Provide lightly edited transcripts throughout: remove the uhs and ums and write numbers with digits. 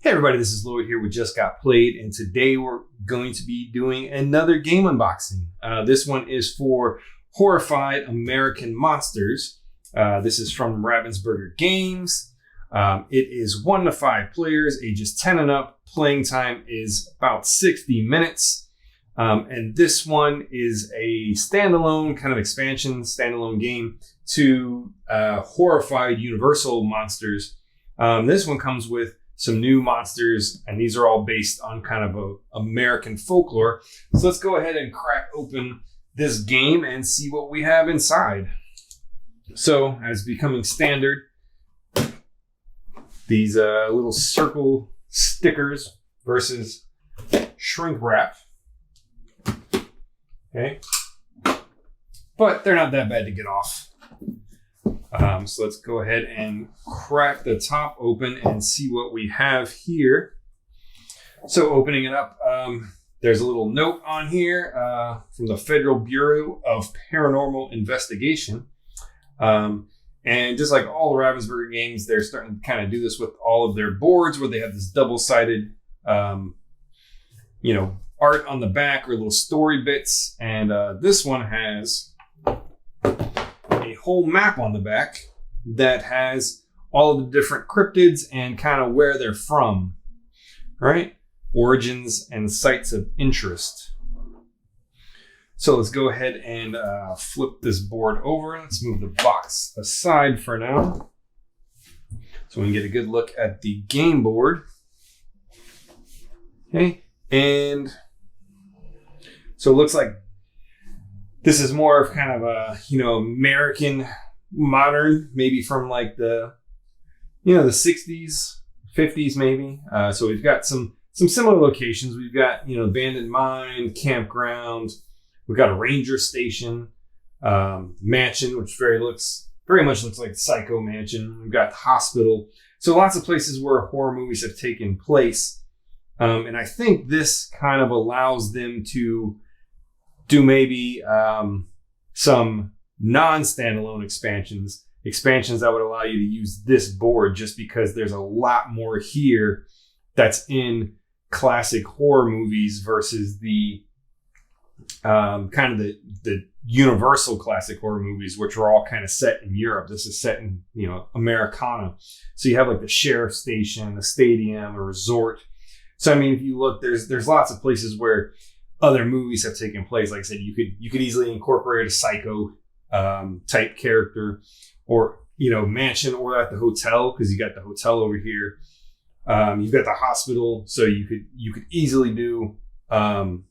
Hey everybody, this is Lloyd here with Just Got Played, and today we're going to be doing another game unboxing. This one is for Horrified American Monsters. This is from Ravensburger Games. It is 1 to 5 players, ages 10 and up. Playing time is about 60 minutes. And this one is a standalone kind of expansion, standalone game to Horrified Universal Monsters. This one comes with some new monsters, and these are all based on kind of American folklore. So let's go ahead and crack open this game and see what we have inside. So, as becoming standard, these little circle stickers versus shrink wrap. Okay. But they're not that bad to get off. So let's go ahead and crack the top open and see what we have here. So opening it up, there's a little note on here from the Federal Bureau of Paranormal Investigation. And just like all the Ravensburger games, they're starting to kind of do this with all of their boards where they have this double-sided, art on the back or little story bits. And this one has a whole map on the back that has all of the different cryptids and kind of where they're from, right? Origins and sites of interest. So let's go ahead and flip this board over. Let's move the box aside for now so we can get a good look at the game board. Okay, and so it looks like this is more of kind of a, American modern, maybe from like the 60s, 50s maybe. So we've got some similar locations. We've got, abandoned mine, campground. We've got a ranger station, mansion, which very much looks like Psycho Mansion. We've got the hospital. So lots of places where horror movies have taken place. And I think this kind of allows them to do maybe some non-standalone expansions that would allow you to use this board, just because there's a lot more here that's in classic horror movies versus the kind of the universal classic horror movies, which were all kind of set in Europe. This is set in, Americana. So you have like the sheriff's station, a stadium, a resort. So, I mean, if you look, there's lots of places where other movies have taken place. Like I said, you could easily incorporate a Psycho type character, or mansion, or at the hotel, because you got the hotel over here. You've got the hospital, so you could easily do kind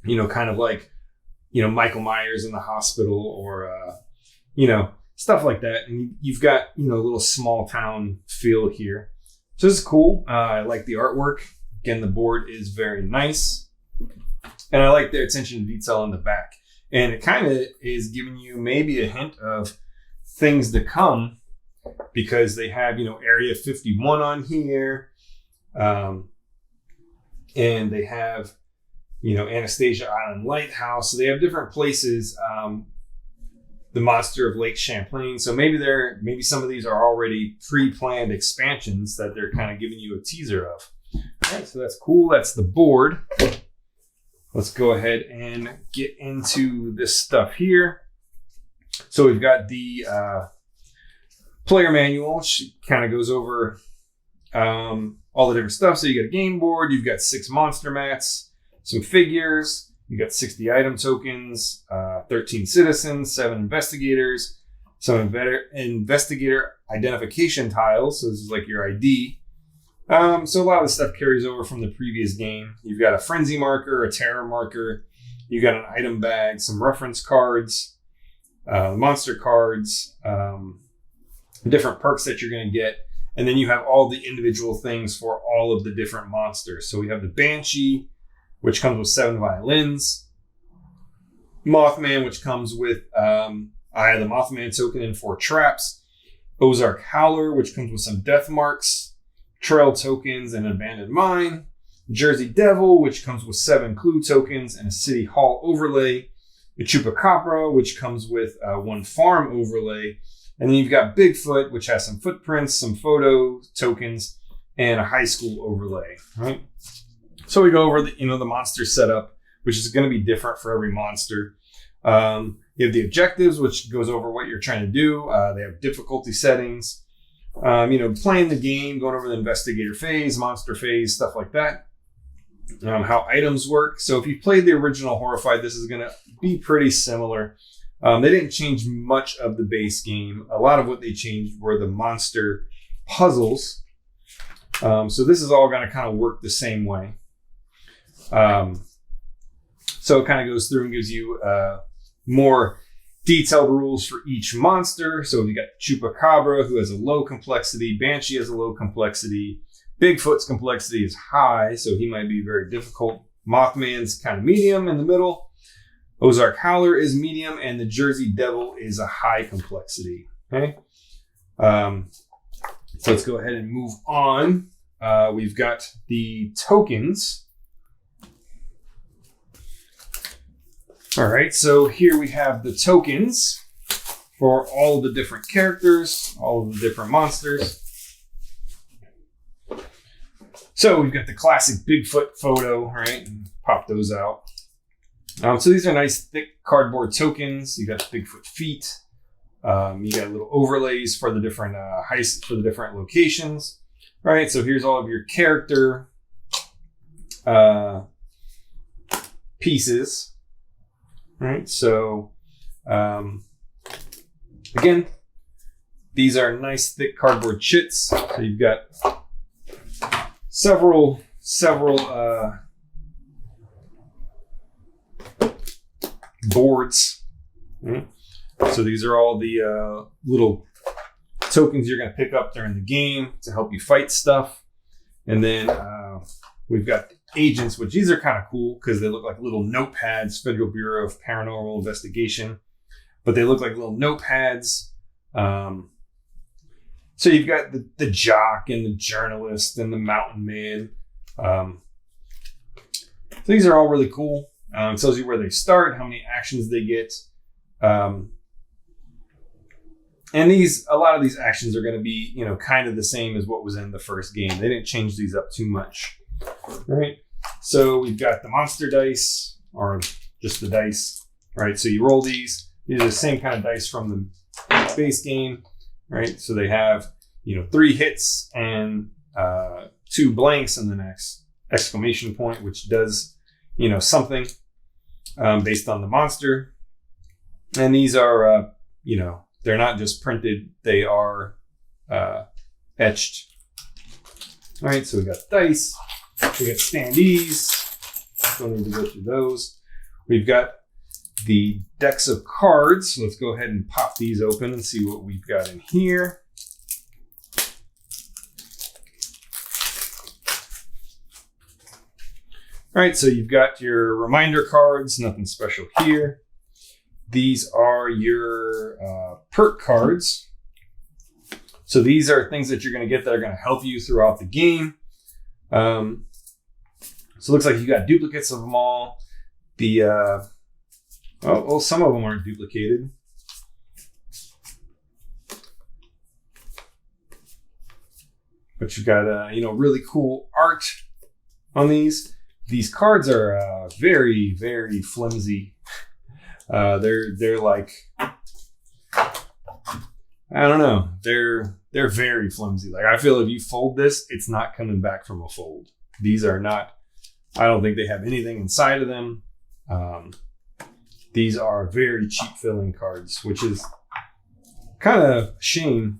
of like Michael Myers in the hospital, or stuff like that. And you've got a little small town feel here. So this is cool. I like the artwork. Again, the board is very nice. And I like their attention to detail on the back. And it kind of is giving you maybe a hint of things to come, because they have, Area 51 on here. And they have, Anastasia Island Lighthouse. So they have different places. The Monster of Lake Champlain. So maybe some of these are already pre-planned expansions that they're kind of giving you a teaser of. All right, so that's cool. That's the board. Let's go ahead and get into this stuff here. So we've got the player manual, which kind of goes over all the different stuff. So you got a game board, you've got 6 monster mats, some figures, you got 60 item tokens, 13 citizens, 7 investigators, some investigator identification tiles. So this is like your ID. So a lot of the stuff carries over from the previous game. You've got a frenzy marker, a terror marker. You've got an item bag, some reference cards, monster cards, different perks that you're going to get. And then you have all the individual things for all of the different monsters. So we have the Banshee, which comes with 7 violins. Mothman, which comes with Eye of the Mothman token and 4 traps. Ozark Howler, which comes with some death marks, trail tokens, and an abandoned mine. Jersey Devil, which comes with 7 clue tokens and a city hall overlay. The Chupacabra, which comes with 1 farm overlay. And then you've got Bigfoot, which has some footprints, some photo tokens, and a high school overlay, right? So we go over the monster setup, which is going to be different for every monster. You have the objectives, which goes over what you're trying to do. They have difficulty settings. Playing the game, going over the investigator phase, monster phase, stuff like that. How items work. So if you played the original Horrified, this is going to be pretty similar. They didn't change much of the base game. A lot of what they changed were the monster puzzles. So this is all going to kind of work the same way. So it kind of goes through and gives you more detailed rules for each monster. So we got Chupacabra, who has a low complexity. Banshee has a low complexity. Bigfoot's complexity is high, so he might be very difficult. Mothman's kind of medium in the middle. Ozark Howler is medium, and the Jersey Devil is a high complexity. Okay. So let's go ahead and move on. We've got the tokens. All right, so here we have the tokens for all of the different characters, all of the different monsters. So we've got the classic Bigfoot photo, right? Pop those out. So these are nice thick cardboard tokens. You got Bigfoot feet. You got little overlays for the different heists for the different locations. All right, so here's all of your character pieces. All right, so again, these are nice thick cardboard chits. So you've got several boards. Right? So these are all the little tokens you're going to pick up during the game to help you fight stuff. And then we've got agents, which these are kind of cool because they look like little notepads, Federal Bureau of Paranormal Investigation, but they look like little notepads. So you've got the jock and the journalist and the mountain man. So these are all really cool. It tells you where they start, how many actions they get. And a lot of these actions are going to be, kind of the same as what was in the first game. They didn't change these up too much. All right. So we've got the monster dice, or just the dice. Right. So you roll these. These are the same kind of dice from the base game. Right. So they have, 3 hits and 2 blanks and the next exclamation point, which does, something based on the monster. And these are, they're not just printed, they are etched. All right, so we got dice, we got standees. Don't need to go through those. We've got the decks of cards. So let's go ahead and pop these open and see what we've got in here. All right, so you've got your reminder cards, nothing special here. These are your perk cards. So these are things that you're going to get that are going to help you throughout the game. So it looks like you got duplicates of them all. Some of them aren't duplicated. But you've got really cool art on these. These cards are very, very flimsy. They're like, I don't know. They're very flimsy. Like, I feel if you fold this, it's not coming back from a fold. These are not, I don't think they have anything inside of them. These are very cheap filling cards, which is kind of a shame,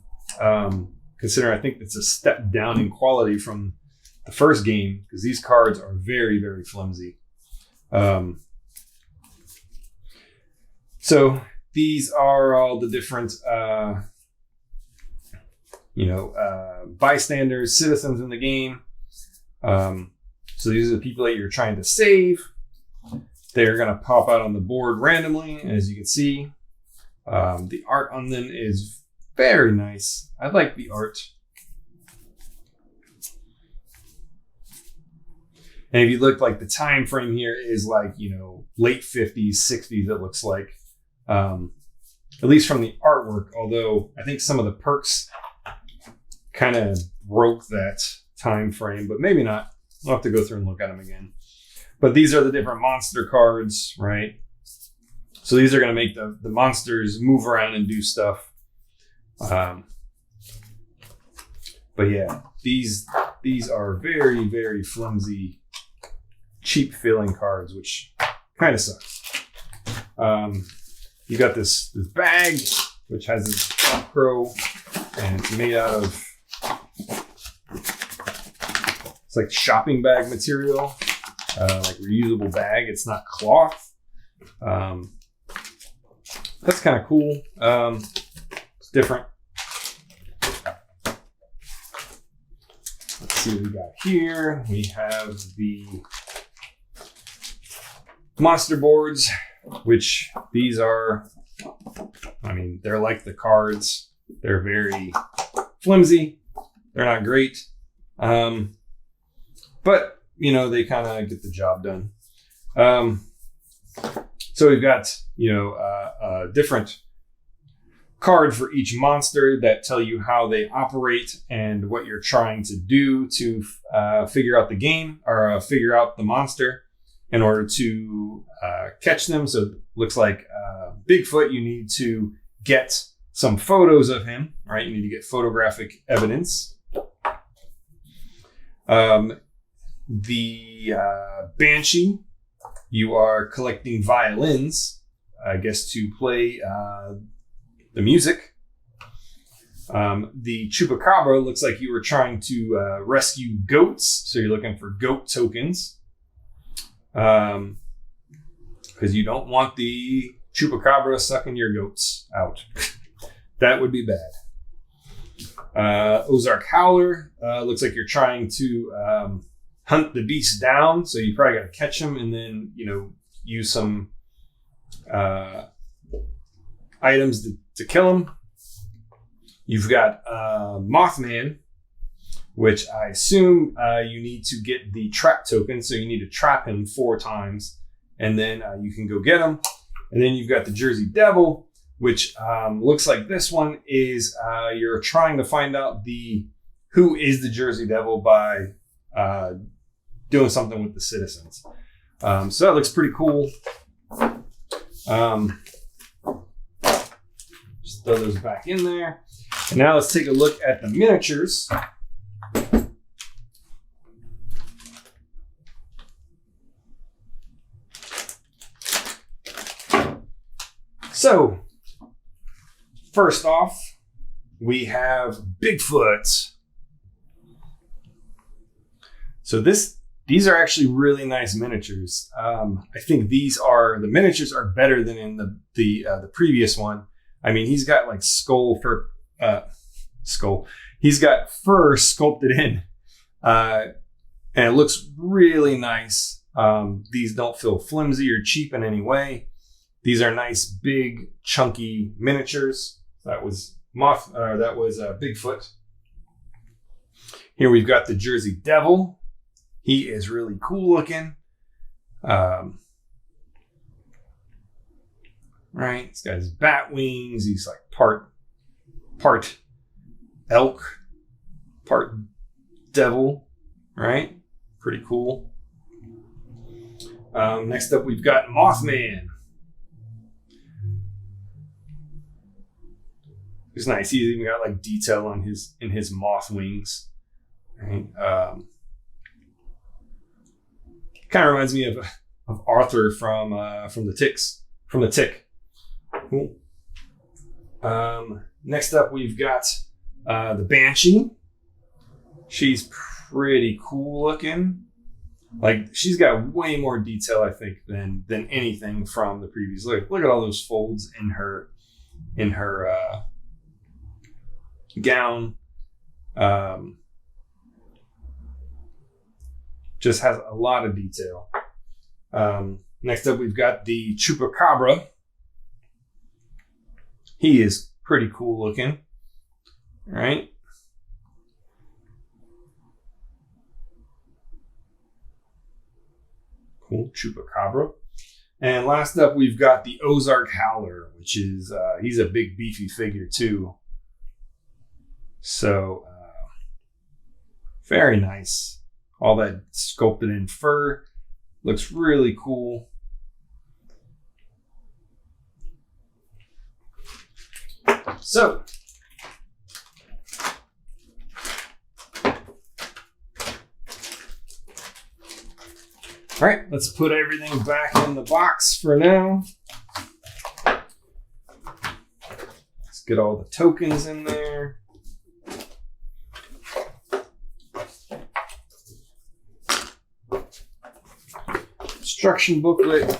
considering I think it's a step down in quality from the first game, because these cards are very, very flimsy. So these are all the different, bystanders, citizens in the game. So these are the people that you're trying to save. They're going to pop out on the board randomly, as you can see. The art on them is very nice. I like the art. And if you look, like, the time frame here is like, late 50s, 60s, it looks like. At least from the artwork, although I think some of the perks kind of broke that time frame, but maybe not. We'll have to go through and look at them again. But these are the different monster cards, right? So these are going to make the monsters move around and do stuff. But yeah, these are very, very flimsy, cheap feeling cards, which kind of sucks. You got this bag, which has this Velcro, and it's made out of, it's like shopping bag material, like reusable bag. It's not cloth. That's kind of cool. It's different. Let's see what we got here. We have the monster boards, which these are, I mean, they're like the cards. They're very flimsy. They're not great. But, you know, they kind of get the job done. So we've got, you know, a different card for each monster that tell you how they operate and what you're trying to do to figure out the game or figure out the monster in order to catch them. So it looks like Bigfoot, you need to get some photos of him, right? You need to get photographic evidence. The Banshee, you are collecting violins, I guess, to play the music. The Chupacabra looks like you were trying to rescue goats, so you're looking for goat tokens. Because you don't want the Chupacabra sucking your goats out. That would be bad. Ozark Howler, looks like you're trying to hunt the beast down, so you probably got to catch him and then, you know, use some items to kill him. You've got Mothman, which I assume you need to get the trap token, so you need to trap him 4 times, and then you can go get him. And then you've got the Jersey Devil, which looks like this one is you're trying to find out who is the Jersey Devil by doing something with the citizens. So that looks pretty cool. Just throw those back in there. And now let's take a look at the miniatures. So, first off, we have Bigfoot. So these are actually really nice miniatures. I think the miniatures are better than in the previous one. I mean, he's got like He's got fur sculpted in, and it looks really nice. These don't feel flimsy or cheap in any way. These are nice, big, chunky miniatures. That was Bigfoot. Here we've got the Jersey Devil. He is really cool looking. Right, he's got his bat wings. He's like part elk, part devil. Right, pretty cool. Next up, we've got Mothman. It's nice. He's even got like detail on his moth wings. Right. Kind of reminds me of Arthur from the Tick. Cool. Next up, we've got the Banshee. She's pretty cool looking. Like, she's got way more detail, I think, than anything from the previous. Look at all those folds in her gown. Just has a lot of detail. Next up, we've got the Chupacabra. He is pretty cool looking. All right. Cool, Chupacabra. And last up, we've got the Ozark Howler, which is, he's a big, beefy figure too. So, Very nice. All that sculpted in fur. Looks really cool. So, all right, let's put everything back in the box for now. Let's get all the tokens in there. Instruction booklet.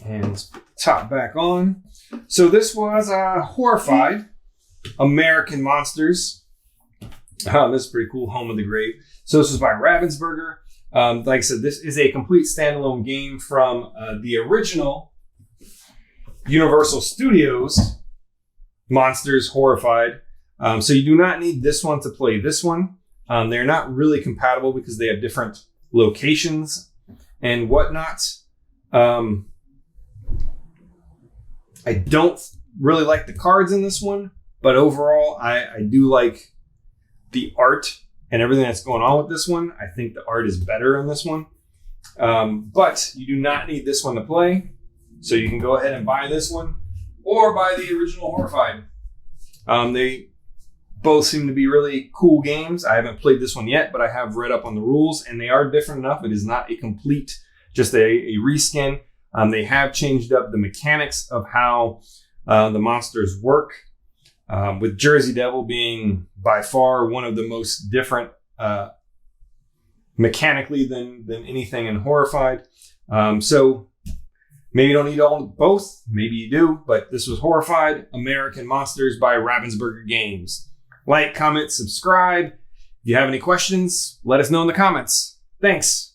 And let's put the top back on. So this was Horrified, American Monsters. This is pretty cool. Home of the Great. So this was by Ravensburger. Like I said, this is a complete standalone game from the original Universal Studios Monsters Horrified. So you do not need this one to play this one. They're not really compatible because they have different locations and whatnot. I don't really like the cards in this one, but overall, I do like the art and everything that's going on with this one. I think the art is better in this one. But you do not need this one to play. So you can go ahead and buy this one or buy the original Horrified. They both seem to be really cool games. I haven't played this one yet, but I have read up on the rules and they are different enough. It is not a complete, just a reskin. They have changed up the mechanics of how the monsters work. With Jersey Devil being by far one of the most different mechanically than anything in Horrified. So maybe you don't need both, maybe you do, but this was Horrified, American Monsters by Ravensburger Games. Like, comment, subscribe. If you have any questions, let us know in the comments. Thanks.